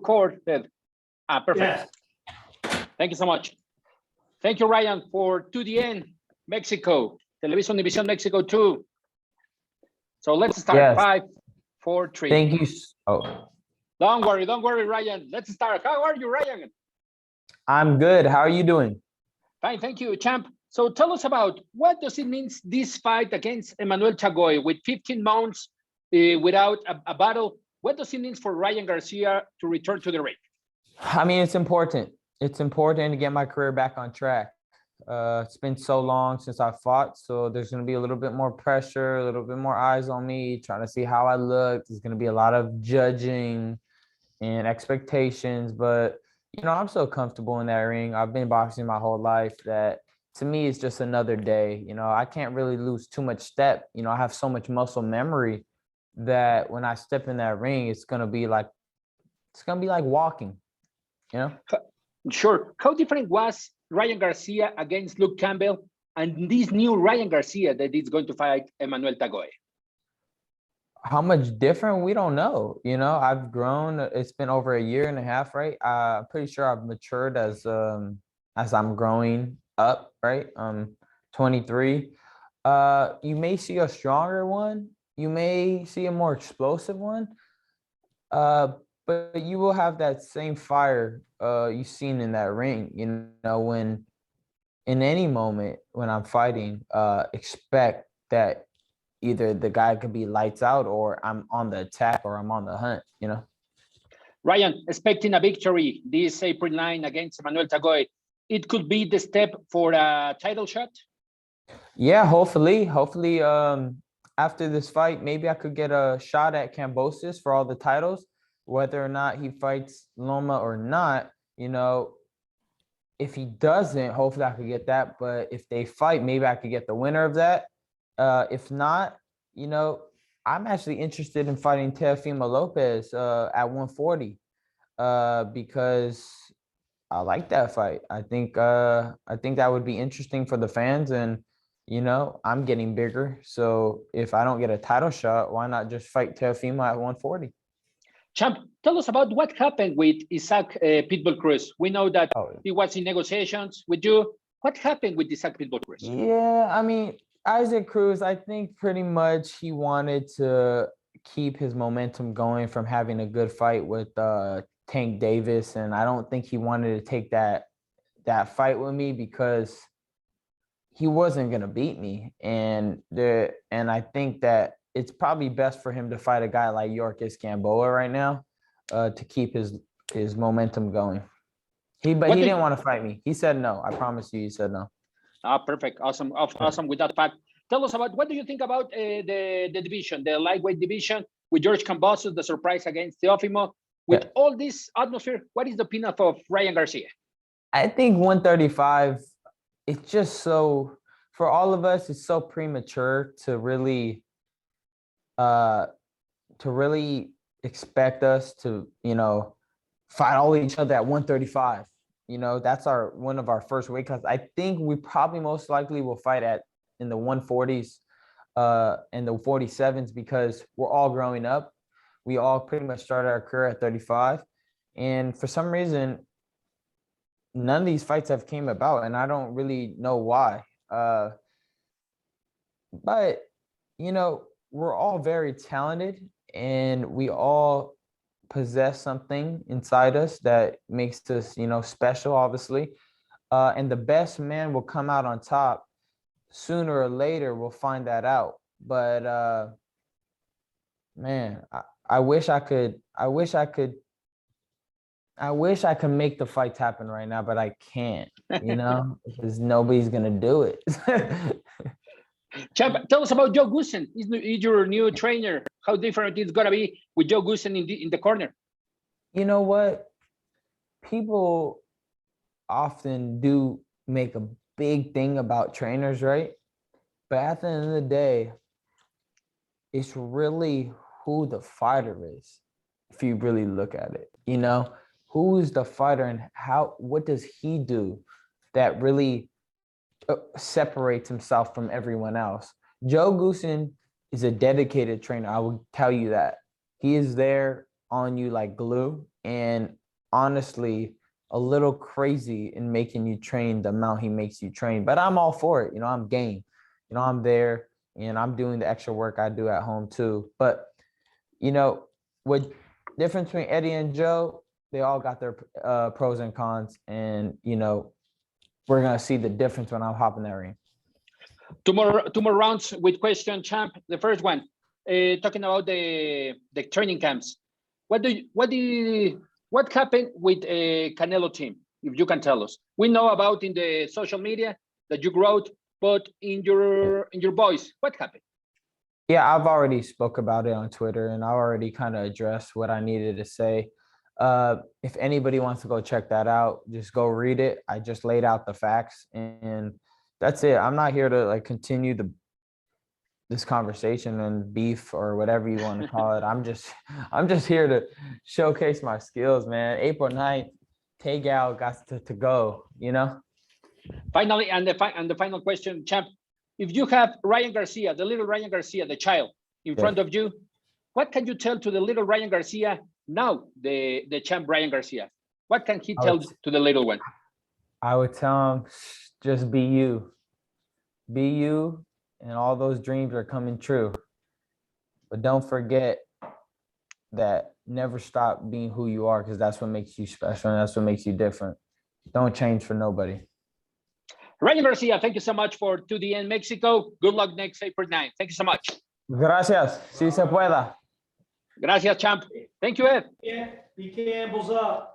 recorded. Perfect. Yes. Thank you so much. Thank you, Ryan, for 2DN Mexico, Televisión División Mexico 2. So let's start. Yes. 5, 4, 3. Thank you. Oh, Don't worry, Ryan. Let's start. How are you, Ryan? I'm good. How are you doing? Fine, thank you, champ. So tell us about what does it mean, this fight against Emmanuel Chagoy with 15 months without a battle? What does it mean for Ryan Garcia to return to the ring? I mean, it's important. It's important to get my career back on track. It's been so long since I fought, so there's going to be a little bit more pressure, a little bit more eyes on me, trying to see how I look. There's going to be a lot of judging and expectations, but you know, I'm so comfortable in that ring. I've been boxing my whole life that to me, it's just another day. You know, I can't really lose too much step. You know, I have so much muscle memory that when I step in that ring, it's going to be like walking, you know? Sure. How different was Ryan Garcia against Luke Campbell and this new Ryan Garcia that is going to fight Emmanuel Chagoy? How much different? We don't know. You know, I've grown. It's been over a year and a half, right? I'm pretty sure I've matured as I'm growing up, right? 23. You may see a stronger one. You may see a more explosive one. But you will have that same fire you've seen in that ring. You know, when in any moment when I'm fighting, expect that either the guy could be lights out or I'm on the attack or I'm on the hunt, you know? Ryan, expecting a victory this April 9 against Emmanuel Chagoy, it could be the step for a title shot? Yeah, hopefully. After this fight, maybe I could get a shot at Cambosis for all the titles, whether or not he fights Loma or not. You know, if he doesn't, hopefully I could get that. But if they fight, maybe I could get the winner of that. If not, you know, I'm actually interested in fighting Teofimo Lopez at 140 because I like that fight. I think that would be interesting for the fans, and you know, I'm getting bigger. So if I don't get a title shot, why not just fight Teofimo at 140? Champ, tell us about what happened with Isaac Pitbull Cruz. We know that he was in negotiations with you. What happened with Isaac Pitbull Cruz? Yeah, I mean, Isaac Cruz, I think pretty much he wanted to keep his momentum going from having a good fight with Tank Davis, and I don't think he wanted to take that fight with me because he wasn't gonna beat me, and I think that it's probably best for him to fight a guy like Yorkis Gamboa right now to keep his momentum going. He didn't want to fight me. He said no. I promise you, he said no. Perfect. Awesome with that fact. Tell us about what do you think about the division, the lightweight division with George Kambosos, the surprise against Teofimo. With all this atmosphere, what is the opinion of Ryan Garcia? I think 135, it's just so, for all of us, it's so premature to really expect us to, you know, fight all each other at 135. You know, that's one of our first weight classes. I think we probably most likely will fight in the 140s and the 47s because we're all growing up. We all pretty much started our career at 35. And for some reason, none of these fights have came about, and I don't really know why. But, you know, we're all very talented, and we all possess something inside us that makes us, you know, special, obviously. And the best man will come out on top. Sooner or later, we'll find that out. But, man, I wish I could make the fights happen right now, but I can't, you know, because nobody's going to do it. Champ, tell us about Joe Goosen. He's your new trainer. How different it's going to be with Joe Goosen in the corner? You know what? People often do make a big thing about trainers, right? But at the end of the day, it's really who the fighter is, if you really look at it. You know, who is the fighter and what does he do that really separates himself from everyone else? Joe Goosen is a dedicated trainer. I will tell you that. He is there on you like glue. and honestly, a little crazy in making you train the amount he makes you train. But I'm all for it. I'm game. I'm there and I'm doing the extra work I do at home too. But what difference between Eddie and Joe, they all got their pros and cons. And, we're going to see the difference when I'm hopping that ring. Two more rounds with question, champ. The first one, talking about the training camps. What happened with Canelo team? If you can tell us. We know about in the social media that you wrote, but in your voice, what happened? Yeah, I've already spoke about it on Twitter, and I already kind of addressed what I needed to say. If anybody wants to go check that out, just go read it. I just laid out the facts, and that's it. I'm not here to continue this conversation and beef or whatever you want to call it. I'm just here to showcase my skills, man. April 9th, Tegal got to go, Finally, and the final question, champ. If you have Ryan Garcia, the little Ryan Garcia, the child, in front of you, what can you tell to the little Ryan Garcia now, the champ Ryan Garcia? What can he tell to the little one? I would tell him, just be you. Be you, and all those dreams are coming true. But don't forget that never stop being who you are, because that's what makes you special and that's what makes you different. Don't change for nobody. Ryan Garcia, thank you so much for 2DN Mexico. Good luck next April 9th. Thank you so much. Gracias. Si se pueda. Gracias, champ. Thank you, Ed. Yeah, he Campbell's up.